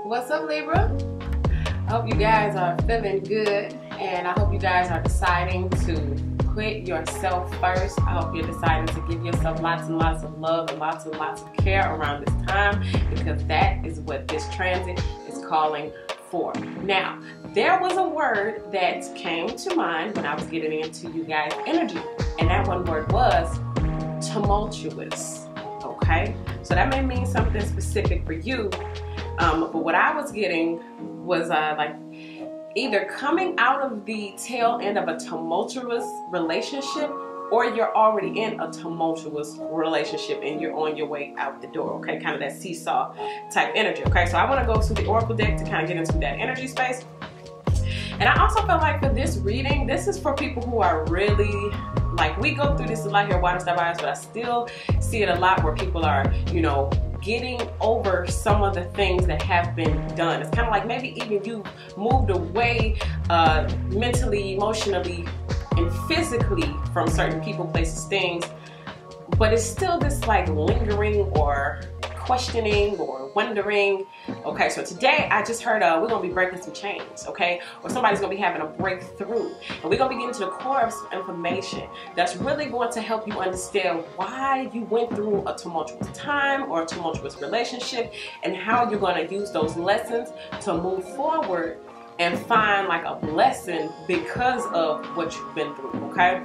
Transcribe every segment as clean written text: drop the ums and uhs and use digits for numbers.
What's up, Libra? I hope you guys are feeling good, and I hope you guys are deciding to put yourself first. I hope you're deciding to give yourself lots and lots of love and lots of care around this time, because that is what this transit is calling for. Now, there was a word that came to mind when I was getting into you guys' energy, and that one word was tumultuous. Okay, so that may mean something specific for you, but what I was getting was like either coming out of the tail end of a tumultuous relationship, or you're already in a tumultuous relationship and you're on your way out the door. Okay, kind of that seesaw type energy. Okay, so I want to go to the oracle deck to kind of get into that energy space. And I also felt like for this reading, this is for people who are really, like, we go through this a lot here, water star vibes, but I still see it a lot where people are, you know, getting over some of the things that have been done. It's kind of like maybe even you moved away mentally, emotionally, and physically from certain people, places, things, but it's still this like lingering or questioning or wondering. Okay, so today I just heard we're gonna be breaking some chains, okay? Or somebody's gonna be having a breakthrough, and we're gonna be getting to the core of some information that's really going to help you understand why you went through a tumultuous time or a tumultuous relationship, and how you're gonna use those lessons to move forward and find like a blessing because of what you've been through. Okay,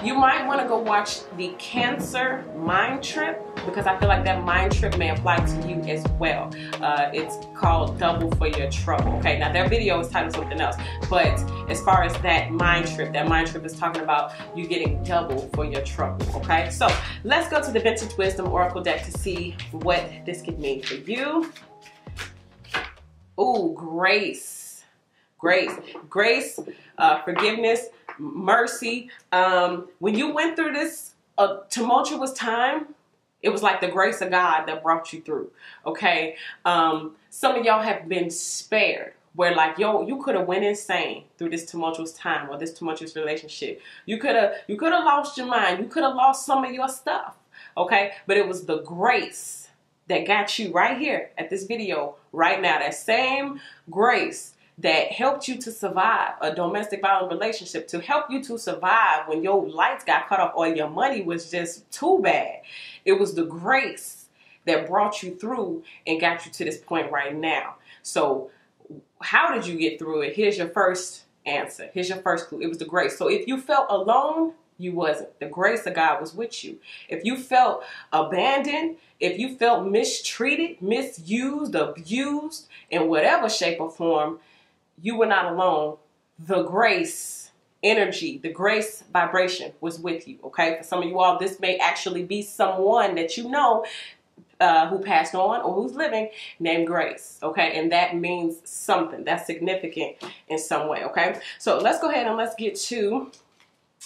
you might want to go watch the Cancer mind trip, because I feel like that mind trip may apply to you as well. It's called Double for Your Trouble. Okay, now their video is titled something else, but as far as that mind trip is talking about you getting double for your trouble. Okay, so let's go to the Vintage Wisdom Oracle deck to see what this could mean for you. Ooh, grace, forgiveness, mercy. When you went through this tumultuous time, it was like the grace of God that brought you through. Okay, some of y'all have been spared, where like, yo, you could have went insane through this tumultuous time or this tumultuous relationship. You could have lost your mind. You could have lost some of your stuff. Okay, but it was the grace that got you right here at this video right now. That same grace that helped you to survive a domestic violent relationship, to help you to survive when your lights got cut off or your money was just too bad. It was the grace that brought you through and got you to this point right now. So how did you get through it? Here's your first answer. Here's your first clue. It was the grace. So if you felt alone, you wasn't. The grace of God was with you. If you felt abandoned, if you felt mistreated, misused, abused in whatever shape or form, you were not alone. The grace energy, the grace vibration was with you. Okay, for some of you all, this may actually be someone that you know who passed on or who's living, named Grace. Okay, and that means something. That's significant in some way. Okay, so let's go ahead and let's get to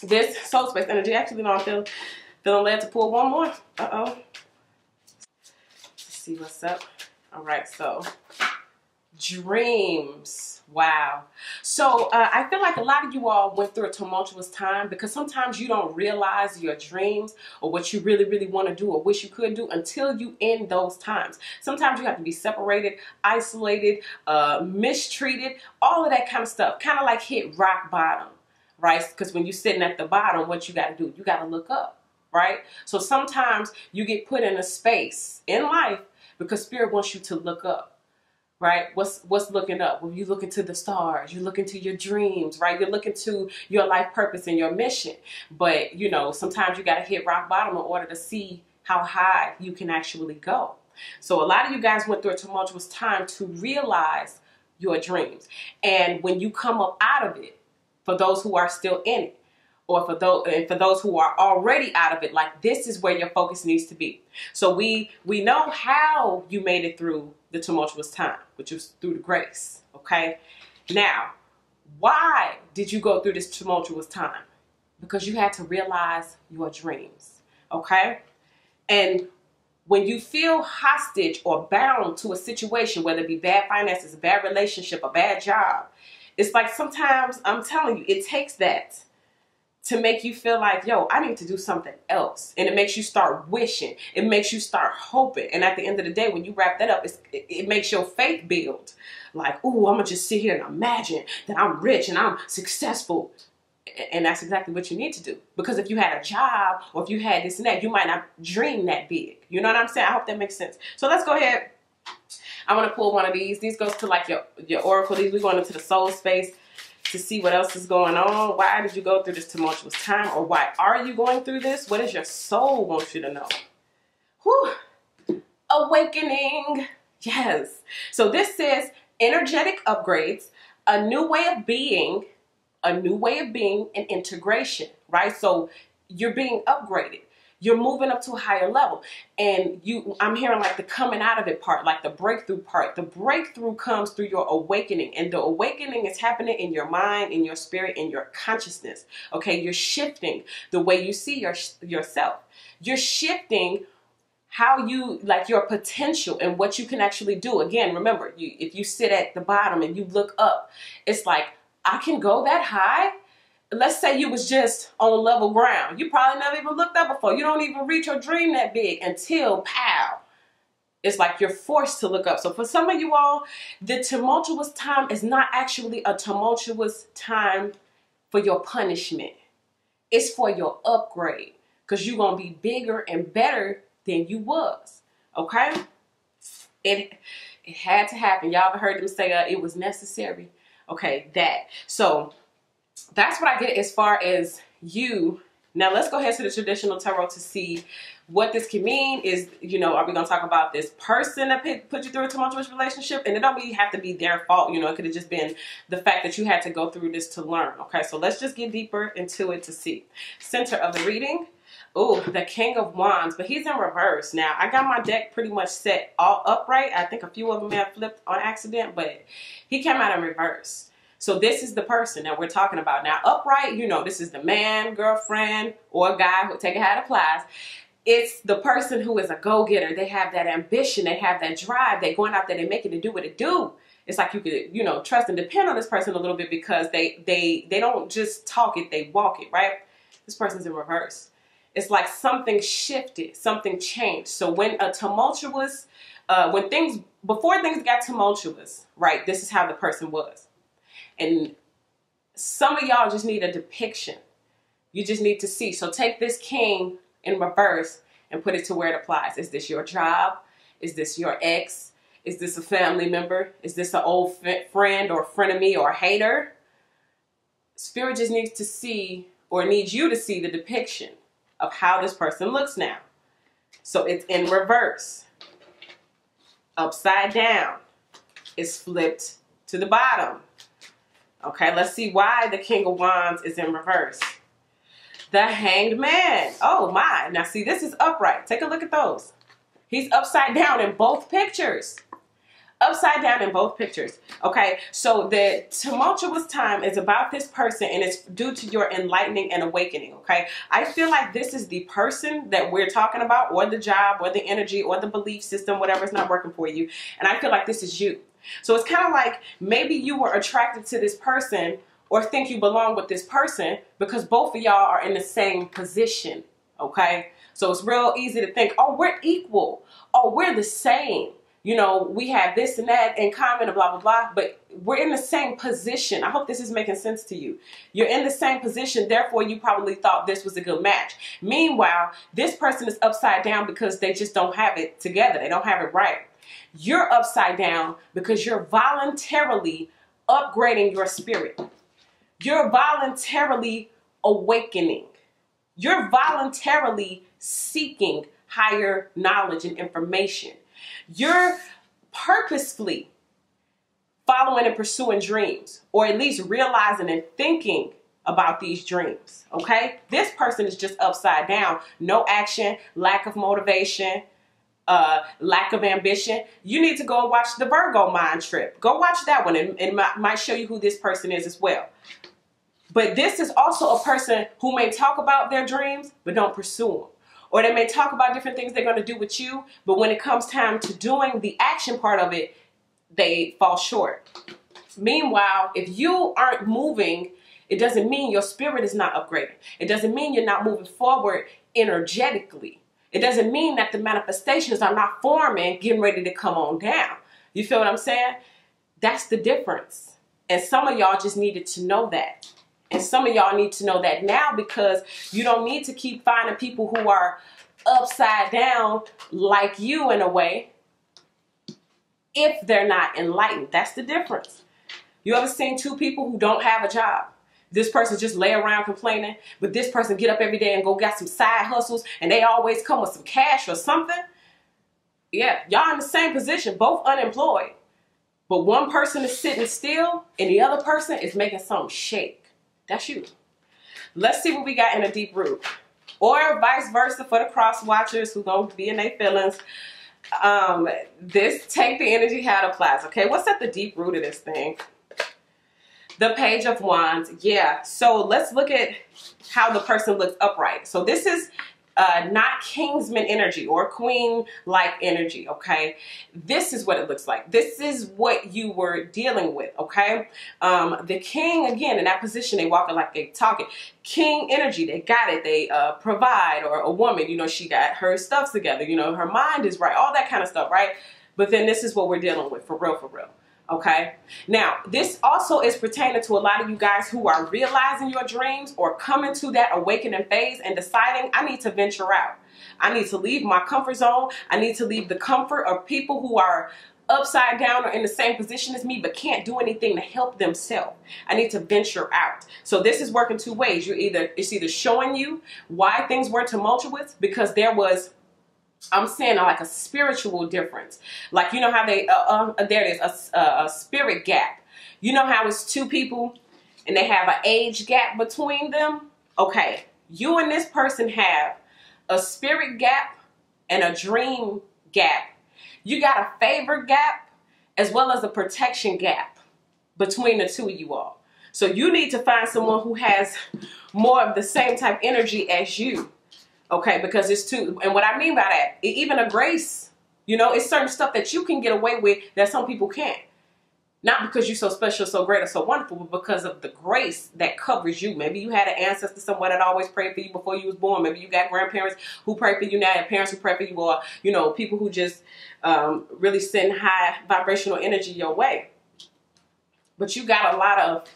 this soul space energy. Actually, no, I'm feeling led to pull one more. Let's see what's up. All right, so dreams. Wow. So I feel like a lot of you all went through a tumultuous time, because sometimes you don't realize your dreams or what you really want to do or wish you could do until you end those times. Sometimes you have to be separated, isolated, mistreated, all of that kind of stuff. Kind of like hit rock bottom, right? Because when you're sitting at the bottom, what you got to do? You got to look up, right? So sometimes you get put in a space in life because Spirit wants you to look up. Right? What's looking up? Well, you look into the stars, you look into your dreams, right? You're looking to your life purpose and your mission. But, you know, sometimes you got to hit rock bottom in order to see how high you can actually go. So a lot of you guys went through a tumultuous time to realize your dreams. And when you come up out of it, for those who are still in it, or for those who are already out of it, like, this is where your focus needs to be. So we know how you made it through the tumultuous time, which was through the grace. Okay, now why did you go through this tumultuous time? Because you had to realize your dreams. Okay, and when you feel hostage or bound to a situation, whether it be bad finances, a bad relationship, a bad job, it's like sometimes, I'm telling you, it takes that to make you feel like, yo, I need to do something else. And it makes you start wishing. It makes you start hoping. And at the end of the day, when you wrap that up, it makes your faith build. Like, ooh, I'm going to just sit here and imagine that I'm rich and I'm successful. And that's exactly what you need to do. Because if you had a job or if you had this and that, you might not dream that big. You know what I'm saying? I hope that makes sense. So let's go ahead. I want to pull one of these. These goes to like your oracle. These, we're going into the soul space to see what else is going on. Why did you go through this tumultuous time? Or why are you going through this? What does your soul want you to know? Whew. Awakening. Yes. So this says energetic upgrades, a new way of being, and integration, right? So you're being upgraded. You're moving up to a higher level. And I'm hearing like the coming out of it part, like the breakthrough part. The breakthrough comes through your awakening. And the awakening is happening in your mind, in your spirit, in your consciousness. Okay, you're shifting the way you see yourself. You're shifting how you, like your potential and what you can actually do. Again, remember, if you sit at the bottom and you look up, it's like, I can go that high. Let's say you was just on level ground. You probably never even looked up before. You don't even reach or dream that big until pow. It's like you're forced to look up. So for some of you all, the tumultuous time is not actually a tumultuous time for your punishment. It's for your upgrade. Because you're going to be bigger and better than you was. Okay? It had to happen. Y'all ever heard them say it was necessary? Okay, that. So that's what I get as far as you. Now let's go ahead to the traditional tarot to see what this can mean. Is, you know, are we going to talk about this person that put you through a tumultuous relationship? And it don't really have to be their fault. You know, it could have just been the fact that you had to go through this to learn. Okay, so let's just get deeper into it to see. Center of the reading. Oh, the King of Wands, but he's in reverse. Now, I got my deck pretty much set all upright. I think a few of them may have flipped on accident, but he came out in reverse. So this is the person that we're talking about. Now, upright, you know, this is the man, girlfriend, or guy, who take it how it applies. It's the person who is a go-getter. They have that ambition. They have that drive. They're going out there. They make it to do what it do. It's like you could, you know, trust and depend on this person a little bit because they don't just talk it, they walk it, right? This person's in reverse. It's like something shifted, something changed. So when a tumultuous, before things got tumultuous, right, this is how the person was. And some of y'all just need a depiction. You just need to see. So take this king in reverse and put it to where it applies. Is this your job? Is this your ex? Is this a family member? Is this an old friend or frenemy or hater? Spirit just needs to see, or needs you to see, the depiction of how this person looks now. So it's in reverse. Upside down. It's flipped to the bottom. Okay, let's see why the King of Wands is in reverse. The Hanged Man. Oh my. Now see, this is upright. Take a look at those. He's upside down in both pictures. Upside down in both pictures. Okay, so the tumultuous time is about this person, and it's due to your enlightening and awakening. Okay, I feel like this is the person that we're talking about, or the job, or the energy, or the belief system, whatever is not working for you. And I feel like this is you. So it's kind of like maybe you were attracted to this person, or think you belong with this person, because both of y'all are in the same position. Okay, so it's real easy to think, oh, we're equal, oh, we're the same. You know, we have this and that in common and blah, blah, blah, but we're in the same position. I hope this is making sense to you. You're in the same position, therefore you probably thought this was a good match. Meanwhile, this person is upside down because they just don't have it together. They don't have it right. You're upside down because you're voluntarily upgrading your spirit. You're voluntarily awakening. You're voluntarily seeking higher knowledge and information. You're purposefully following and pursuing dreams, or at least realizing and thinking about these dreams. Okay? This person is just upside down. No action, lack of motivation, lack of ambition. You need to go and watch the Virgo Mind Trip. Go watch that one, and it might show you who this person is as well. But this is also a person who may talk about their dreams, but don't pursue them. Or they may talk about different things they're going to do with you, but when it comes time to doing the action part of it, they fall short. Meanwhile, if you aren't moving It doesn't mean your spirit is not upgrading. It doesn't mean you're not moving forward energetically. It doesn't mean that the manifestations are not forming, getting ready to come on down. You feel what I'm saying? That's the difference. And some of y'all just needed to know that. And some of y'all need to know that now, because you don't need to keep finding people who are upside down like you in a way if they're not enlightened. That's the difference. You ever seen two people who don't have a job? This person just lay around complaining, but this person get up every day and go get some side hustles, and they always come with some cash or something. Yeah, y'all in the same position, both unemployed. But one person is sitting still and the other person is making something shake. That's you. Let's see what we got in the deep root. Or vice versa for the cross watchers who gonna be in their feelings. This take the energy how it applies. Okay, what's at the deep root of this thing? The Page of Wands. Yeah, so let's look at how the person looks upright. So this is not Kingsman energy or Queen-like energy, okay? This is what it looks like. This is what you were dealing with, okay? The King, again, in that position, they walking like they talking. King energy, they got it. They provide, or a woman, you know, she got her stuff together. You know, her mind is right, all that kind of stuff, right? But then this is what we're dealing with, for real, okay? Now, this also is pertaining to a lot of you guys who are realizing your dreams or coming to that awakening phase and deciding, I need to venture out. I need to leave my comfort zone. I need to leave the comfort of people who are upside down or in the same position as me but can't do anything to help themselves. I need to venture out. So this is working two ways. It's either showing you why things were tumultuous because there was, I'm saying, like a spiritual difference. Like, you know how they, there it is, a spirit gap. You know how it's two people and they have an age gap between them? Okay, you and this person have a spirit gap and a dream gap. You got a favor gap as well as a protection gap between the two of you all. So you need to find someone who has more of the same type energy as you. Okay, because it's two, and what I mean by that, even a grace, you know, it's certain stuff that you can get away with that some people can't. Not because you're so special, so great, or so wonderful, but because of the grace that covers you. Maybe you had an ancestor somewhere that always prayed for you before you was born. Maybe you got grandparents who pray for you now, and parents who pray for you, or, you know, people who just really send high vibrational energy your way. But you got a lot of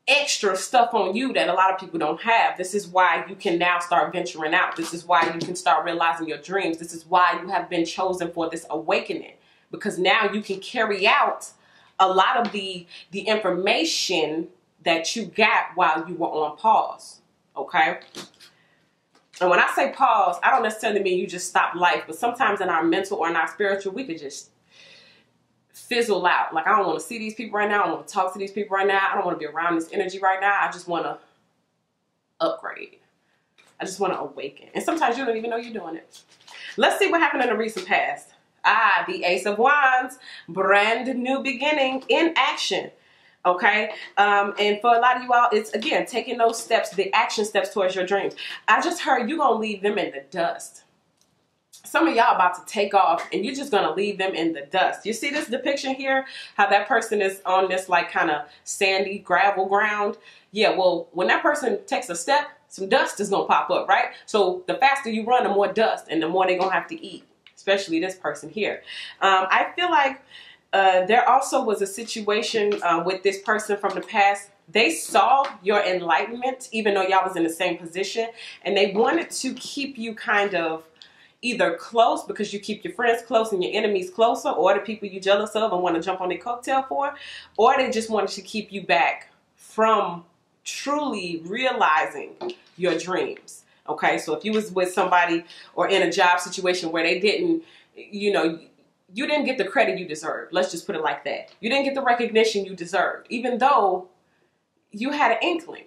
extra stuff on you that a lot of people don't have. This is why you can now start venturing out. This is why you can start realizing your dreams. This is why you have been chosen for this awakening, because now you can carry out a lot of the information that you got while you were on pause. Okay, and when I say pause, I don't necessarily mean you just stop life, but sometimes in our mental or in our spiritual, we could just fizzle out. Like, I don't want to see these people right now. I don't want to talk to these people right now. I don't want to be around this energy right now. I just want to upgrade. I just want to awaken. And sometimes you don't even know you're doing it. Let's see what happened in the recent past. The Ace of Wands, brand new beginning in action. Okay. And for a lot of you all, it's, again, taking those steps, the action steps towards your dreams. I just heard you're going to leave them in the dust. Some of y'all about to take off and you're just going to leave them in the dust. You see this depiction here? How that person is on this like kind of sandy gravel ground? Yeah, well, when that person takes a step, some dust is going to pop up, right? So the faster you run, the more dust and the more they're going to have to eat, especially this person here. I feel like there also was a situation with this person from the past. They saw your enlightenment, even though y'all was in the same position, and they wanted to keep you kind of either close because you keep your friends close and your enemies closer, or the people you jealous of and want to jump on their coattail for, or they just wanted to keep you back from truly realizing your dreams. Okay, so if you was with somebody or in a job situation where they didn't, you know, you didn't get the credit you deserved. Let's just put it like that. You didn't get the recognition you deserved, even though you had an inkling.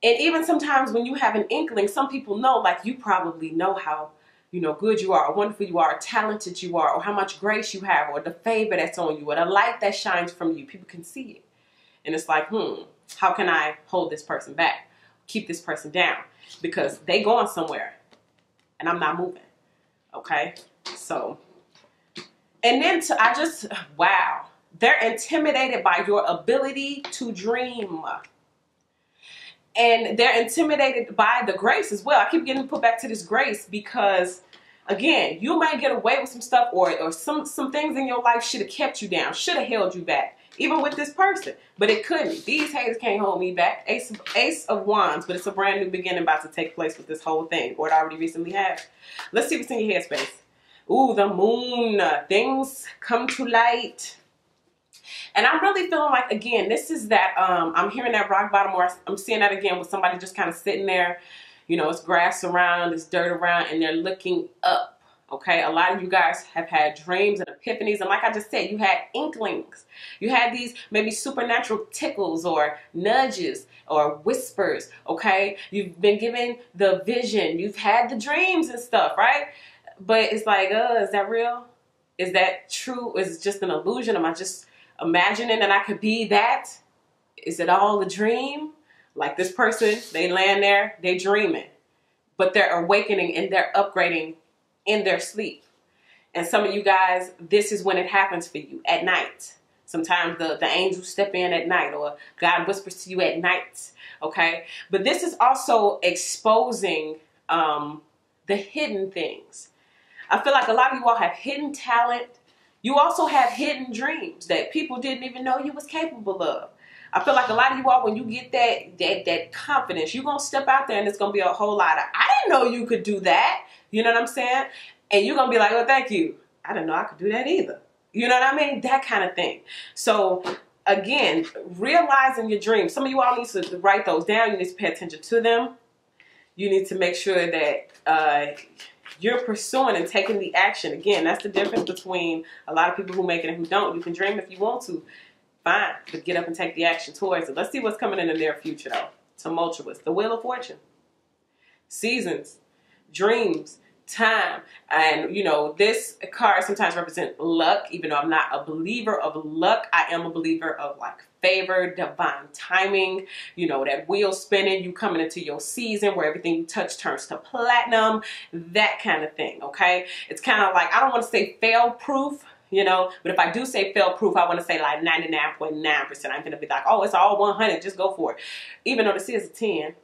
And even sometimes when you have an inkling, some people know, like, you probably know how, you know, good you are, or wonderful you are, or talented you are, or how much grace you have, or the favor that's on you, or the light that shines from you. People can see it. And it's like, how can I hold this person back? Keep this person down? Because they going somewhere and I'm not moving. Okay? So, and then wow. They're intimidated by your ability to dream. And they're intimidated by the grace as well. I keep getting put back to this grace because, again, you might get away with some stuff, or some things in your life should have kept you down, should have held you back, even with this person, but it couldn't. These haters can't hold me back. Ace of Wands, but it's a brand new beginning about to take place with this whole thing, or it already recently has. Let's see what's in your headspace. Ooh, the moon. Things come to light. And I'm really feeling like, again, this is that, I'm hearing that rock bottom, or I'm seeing that again with somebody just kind of sitting there. You know, it's grass around, it's dirt around, and they're looking up. Okay, a lot of you guys have had dreams and epiphanies, and like I just said, you had inklings. You had these maybe supernatural tickles or nudges or whispers, okay? You've been given the vision. You've had the dreams and stuff, right? But it's like, is that real? Is that true? Is it just an illusion? Am I just imagining that I could be that? Is it all a dream? Like this person, they land there, they dreaming, but they're awakening and they're upgrading in their sleep. And some of you guys, this is when it happens for you, at night. Sometimes the angels step in at night, or God whispers to you at night, okay? But this is also exposing the hidden things. I feel like a lot of you all have hidden talent. You also have hidden dreams that people didn't even know you was capable of. I feel like a lot of you all, when you get that confidence, you're going to step out there and it's going to be a whole lot of, I didn't know you could do that. You know what I'm saying? And you're going to be like, oh, thank you. I didn't know I could do that either. You know what I mean? That kind of thing. So again, realizing your dreams. Some of you all need to write those down. You need to pay attention to them. You need to make sure that you're pursuing and taking the action. Again, that's the difference between a lot of people who make it and who don't. You can dream if you want to. Fine. But get up and take the action towards it. Let's see what's coming in the near future, though. Tumultuous. The Wheel of Fortune. Seasons. Dreams. Time. And, you know, this card sometimes represents luck. Even though I'm not a believer of luck, I am a believer of, like, favor, divine timing, you know, that wheel spinning, you coming into your season where everything you touch turns to platinum, that kind of thing, okay? It's kind of like, I don't want to say fail-proof, you know, but if I do say fail-proof, I want to say like 99.9%. I'm going to be like, oh, it's all 100, just go for it. Even though this is a 10.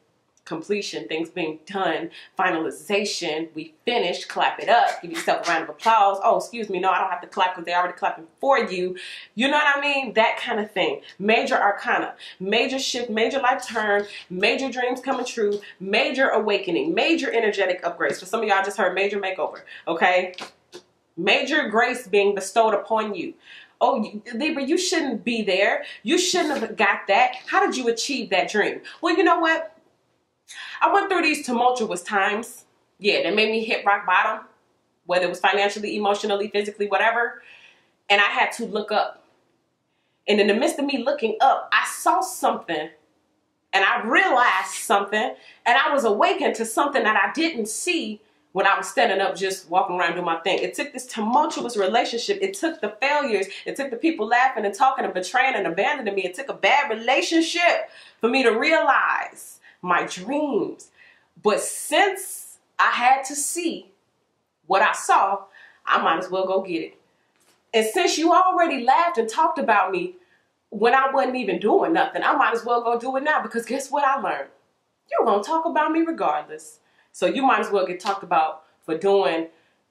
Completion, things being done, finalization, we finished, clap it up, give yourself a round of applause. Oh, excuse me, no, I don't have to clap because they're already clapping for you. You know what I mean? That kind of thing. Major arcana, major shift, major life turn, major dreams coming true, major awakening, major energetic upgrades. For some of y'all, I just heard major makeover, okay? Major grace being bestowed upon you. Oh, Libra, you shouldn't be there. You shouldn't have got that. How did you achieve that dream? Well, you know what? I went through these tumultuous times. Yeah, that made me hit rock bottom, whether it was financially, emotionally, physically, whatever. And I had to look up. And in the midst of me looking up, I saw something and I realized something and I was awakened to something that I didn't see when I was standing up just walking around doing my thing. It took this tumultuous relationship. It took the failures. It took the people laughing and talking and betraying and abandoning me. It took a bad relationship for me to realize my dreams. But since I had to see what I saw, I might as well go get it. And since you already laughed and talked about me when I wasn't even doing nothing, I might as well go do it now, because guess what I learned? You're going to talk about me regardless. So you might as well get talked about for doing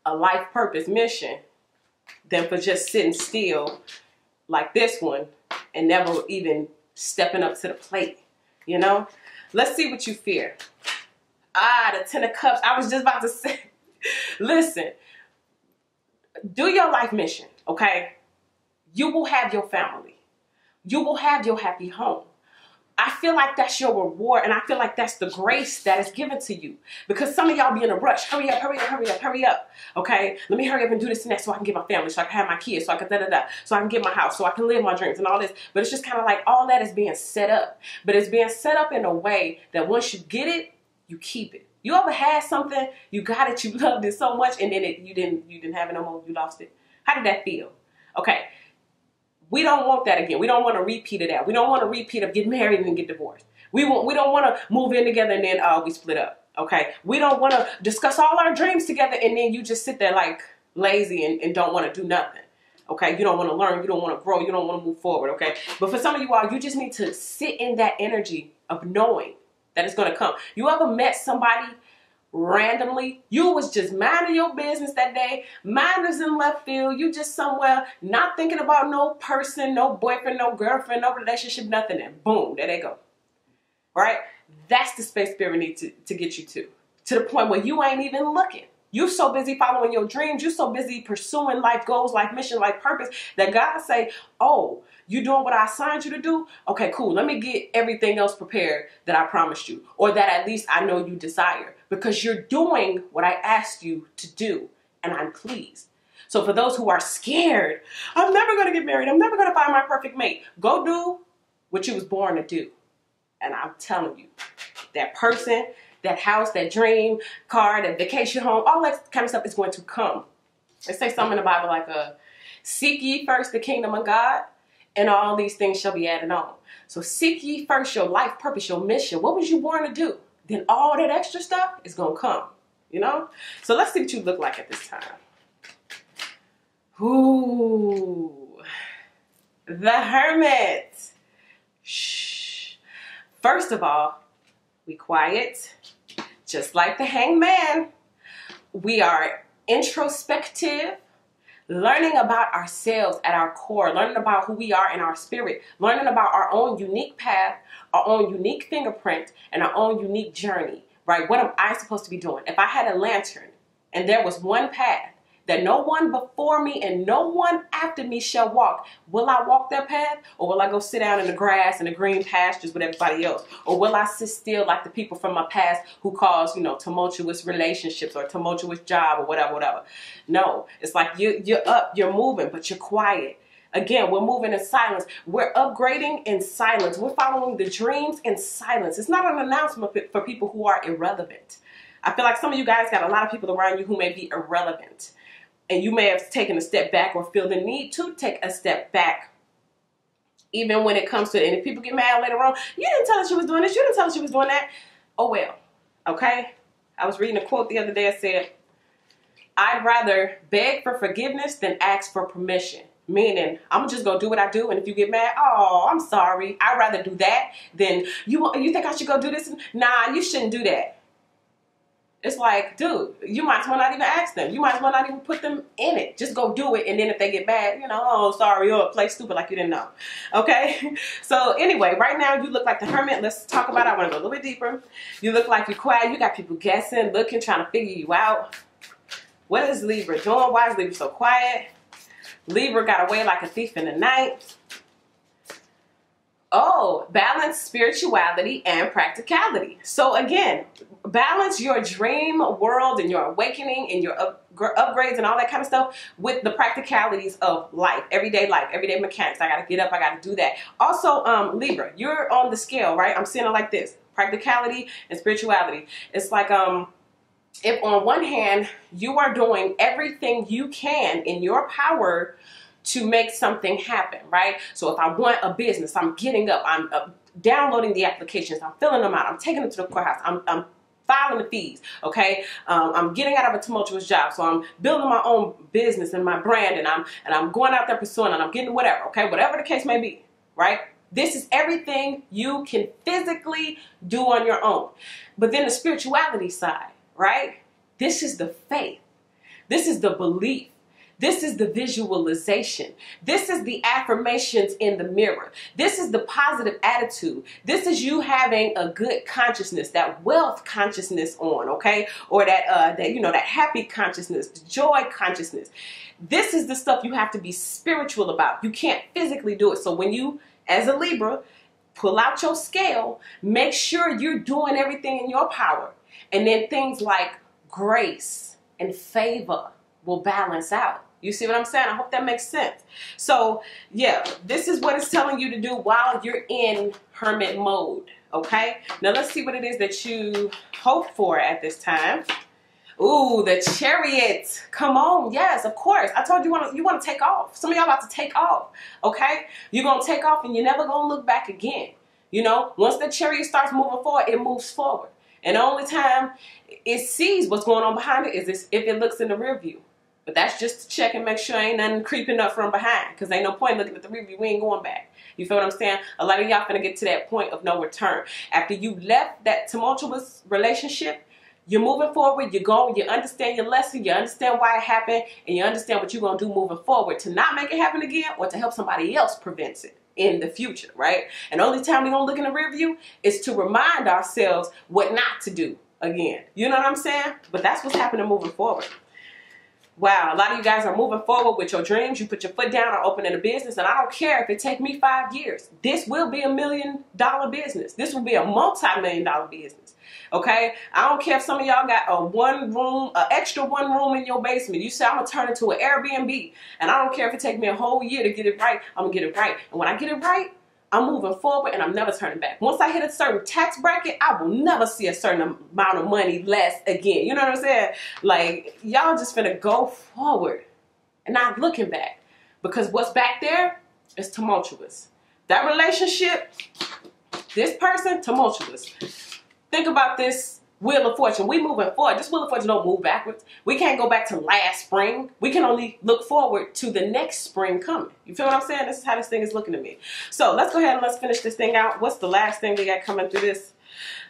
a life purpose mission than for just sitting still like this one and never even stepping up to the plate, you know? Let's see what you fear. The 10 of Cups. I was just about to say, listen, do your life mission, okay? You will have your family. You will have your happy home. I feel like that's your reward, and I feel like that's the grace that is given to you. Because some of y'all be in a rush. Hurry up, hurry up, hurry up, hurry up. Okay? Let me hurry up and do this and that so I can get my family, so I can have my kids, so I can da-da-da, so I can get my house, so I can live my dreams and all this. But it's just kind of like all that is being set up. But it's being set up in a way that once you get it, you keep it. You ever had something, you got it, you loved it so much, and then you didn't have it no more, you lost it? How did that feel? Okay. We don't want that again. We don't want a repeat of that. We don't want a repeat of get married and then get divorced. We don't want to move in together and then we split up. Okay. We don't want to discuss all our dreams together and then you just sit there like lazy and don't want to do nothing. Okay. You don't want to learn. You don't want to grow. You don't want to move forward. Okay. But for some of you all, you just need to sit in that energy of knowing that it's going to come. You ever met somebody randomly? You was just minding your business that day, mind is in left field, you just somewhere not thinking about no person, no boyfriend, no girlfriend, no relationship, nothing, and boom, there they go. Right? That's the space Spirit needs to get you to the point where you ain't even looking. You're so busy following your dreams. You're so busy pursuing life goals, life mission, life purpose, that God say, oh, you doing what I assigned you to do? Okay, cool. Let me get everything else prepared that I promised you, or that at least I know you desire, because you're doing what I asked you to do, and I'm pleased. So for those who are scared, I'm never going to get married, I'm never going to find my perfect mate, go do what you was born to do. And I'm telling you, that person, that house, that dream car, that vacation home, all that kind of stuff is going to come. It says something in the Bible like, seek ye first the kingdom of God, and all these things shall be added on. So seek ye first your life purpose, your mission. What was you born to do? Then all that extra stuff is going to come, you know? So let's see what you look like at this time. Ooh, the Hermit. Shh. First of all, we quiet. Just like the Hangman, we are introspective, learning about ourselves at our core, learning about who we are in our spirit, learning about our own unique path, our own unique fingerprint, and our own unique journey, right? What am I supposed to be doing? If I had a lantern and there was one path that no one before me and no one after me shall walk, will I walk that path? Or will I go sit down in the grass and the green pastures with everybody else? Or will I sit still like the people from my past who caused, tumultuous relationships or tumultuous job or whatever? No, it's like you're up, you're moving, but you're quiet. Again, we're moving in silence. We're upgrading in silence. We're following the dreams in silence. It's not an announcement for people who are irrelevant. I feel like some of you guys got a lot of people around you who may be irrelevant. And you may have taken a step back or feel the need to take a step back, even when it comes to it. And if people get mad later on, you didn't tell us you was doing this, you didn't tell us you was doing that. Oh well, okay? I was reading a quote the other day that said, I'd rather beg for forgiveness than ask for permission. Meaning, I'm going to just go do what I do, and if you get mad, oh, I'm sorry. I'd rather do that than, you think I should go do this? Nah, you shouldn't do that. It's like, dude, you might as well not even ask them. You might as well not even put them in it. Just go do it, and then if they get mad, oh, sorry, play stupid like you didn't know. Okay? So anyway, right now you look like the Hermit. Let's talk about it. I want to go a little bit deeper. You look like you're quiet. You got people guessing, looking, trying to figure you out. What is Libra doing? Why is Libra so quiet? Libra got away like a thief in the night. Oh, balance spirituality and practicality. So again, balance your dream world and your awakening and your upgrades and all that kind of stuff with the practicalities of life, everyday mechanics. I got to get up, I got to do that. Also, Libra, you're on the scale, right? I'm seeing it like this: practicality and spirituality. It's like, if on one hand, you are doing everything you can in your power to make something happen, right? So if I want a business, I'm getting up, I'm downloading the applications, I'm filling them out, I'm taking them to the courthouse, I'm filing the fees, okay? I'm getting out of a tumultuous job, so I'm building my own business and my brand, and I'm going out there pursuing, and I'm getting whatever, okay? Whatever the case may be, right? This is everything you can physically do on your own. But then the spirituality side, right? This is the faith. This is the belief. This is the visualization. This is the affirmations in the mirror. This is the positive attitude. This is you having a good consciousness, that wealth consciousness on, okay? Or that happy consciousness, the joy consciousness. This is the stuff you have to be spiritual about. You can't physically do it. So when you, as a Libra, pull out your scale, make sure you're doing everything in your power. And then things like grace and favor will balance out. You see what I'm saying? I hope that makes sense. So yeah, this is what it's telling you to do while you're in Hermit mode. Okay, now let's see what it is that you hope for at this time. Ooh, the Chariot. Come on. Yes, of course. I told you you want to take off. Some of y'all about to take off. Okay, you're going to take off and you're never going to look back again. Once the Chariot starts moving forward, it moves forward. And the only time it sees what's going on behind it is if it looks in the rear view. But that's just to check and make sure ain't nothing creeping up from behind, because ain't no point looking at the review. We ain't going back. You feel what I'm saying? A lot of y'all finna get to that point of no return. After you left that tumultuous relationship, you're moving forward, you're going, you understand your lesson, you understand why it happened, and you understand what you're going to do moving forward to not make it happen again or to help somebody else prevent it in the future, right? And the only time we're going to look in the rear view is to remind ourselves what not to do again. You know what I'm saying? But that's what's happening moving forward. Wow, a lot of you guys are moving forward with your dreams. You put your foot down on opening a business, and I don't care if it take me 5 years. This will be $1 million business. This will be a multi-million-dollar business. Okay? I don't care if some of y'all got an extra one room in your basement. You say, I'm going to turn it to an Airbnb. And I don't care if it take me a whole year to get it right. I'm going to get it right. And when I get it right, I'm moving forward and I'm never turning back. Once I hit a certain tax bracket, I will never see a certain amount of money less again. You know what I'm saying? Like, y'all just finna go forward and not looking back, because what's back there is tumultuous. That relationship, this person, tumultuous. Think about this Wheel of Fortune. We moving forward. This Wheel of Fortune don't move backwards. We can't go back to last spring. We can only look forward to the next spring coming. You feel what I'm saying? This is how this thing is looking to me. So let's go ahead and let's finish this thing out. What's the last thing we got coming through this?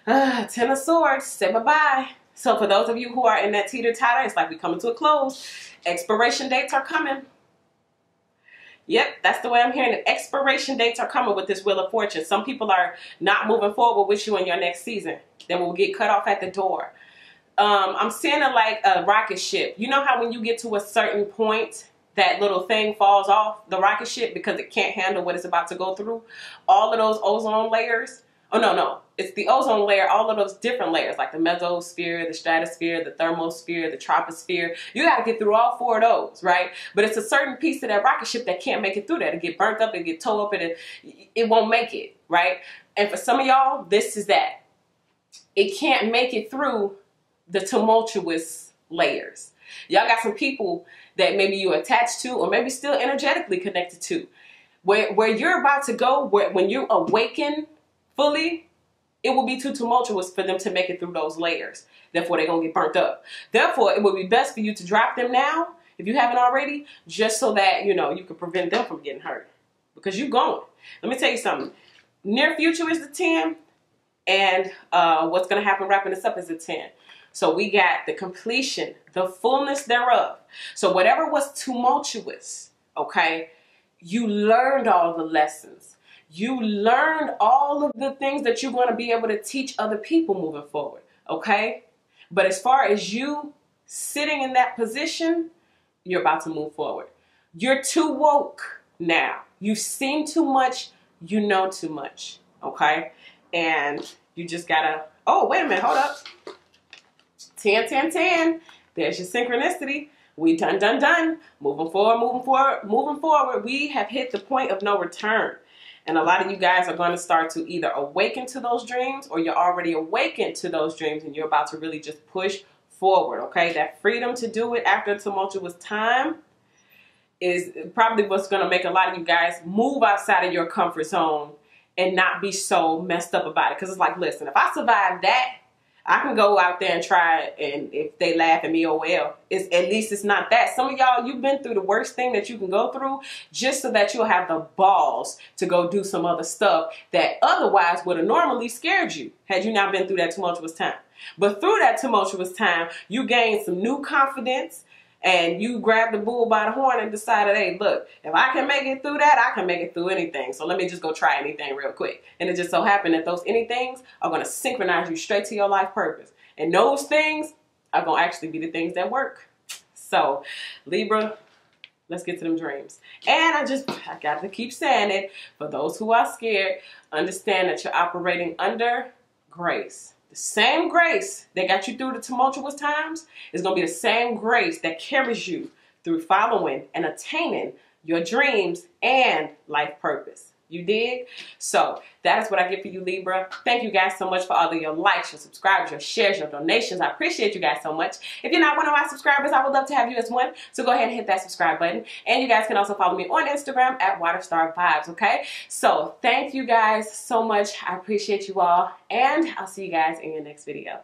10 of Swords. Say bye-bye. So for those of you who are in that teeter-totter, it's like we coming to a close. Expiration dates are coming. Yep, that's the way I'm hearing it. Expiration dates are coming with this Wheel of Fortune. Some people are not moving forward with you in your next season. They will get cut off at the door. I'm seeing it like a rocket ship. You know how when you get to a certain point, that little thing falls off the rocket ship because it can't handle what it's about to go through? All of those ozone layers. Oh, no. It's the ozone layer, all of those different layers, like the mesosphere, the stratosphere, the thermosphere, the troposphere. You got to get through all 4 of those, right? But it's a certain piece of that rocket ship that can't make it through that. It get burnt up, it get towed up, and it won't make it, right? And for some of y'all, this is that. It can't make it through the tumultuous layers. Y'all got some people that maybe you attached to, or maybe still energetically connected to, where you're about to go, when you awaken fully, it will be too tumultuous for them to make it through those layers. Therefore, they're going to get burnt up. Therefore, it would be best for you to drop them now, if you haven't already, just so that, you know, you can prevent them from getting hurt. Because you're going. Let me tell you something. Near future is the 10, and what's going to happen wrapping this up is the 10. So we got the completion, the fullness thereof. So whatever was tumultuous, okay, you learned all the lessons. You learned all of the things that you're going to be able to teach other people moving forward, okay? But as far as you sitting in that position, you're about to move forward. You're too woke now. You've seen too much. You know too much, okay? And you just got to, oh, wait a minute, hold up. 10, 10, 10. There's your synchronicity. We done. Moving forward. We have hit the point of no return. And a lot of you guys are going to start to either awaken to those dreams, or you're already awakened to those dreams and you're about to really just push forward, okay? That freedom to do it after a tumultuous time is probably what's going to make a lot of you guys move outside of your comfort zone and not be so messed up about it. Because it's like, listen, if I survive that, I can go out there and try it, and if they laugh at me, oh well. At least it's not that. Some of y'all, you've been through the worst thing that you can go through just so that you'll have the balls to go do some other stuff that otherwise would have normally scared you had you not been through that tumultuous time. But through that tumultuous time, you gained some new confidence, and you grabbed the bull by the horn and decided, hey, look, if I can make it through that, I can make it through anything. So let me just go try anything real quick. And it just so happened that those anythings are going to synchronize you straight to your life purpose. And those things are going to actually be the things that work. So, Libra, let's get to them dreams. And I got to keep saying it. For those who are scared, understand that you're operating under grace. The same grace that got you through the tumultuous times is going to be the same grace that carries you through following and attaining your dreams and life purpose. You dig? So that is what I get for you, Libra. Thank you guys so much for all of your likes, your subscribes, your shares, your donations. I appreciate you guys so much. If you're not one of my subscribers, I would love to have you as one. So go ahead and hit that subscribe button. And you guys can also follow me on Instagram at WaterStarVibes, okay? So thank you guys so much. I appreciate you all. And I'll see you guys in your next video.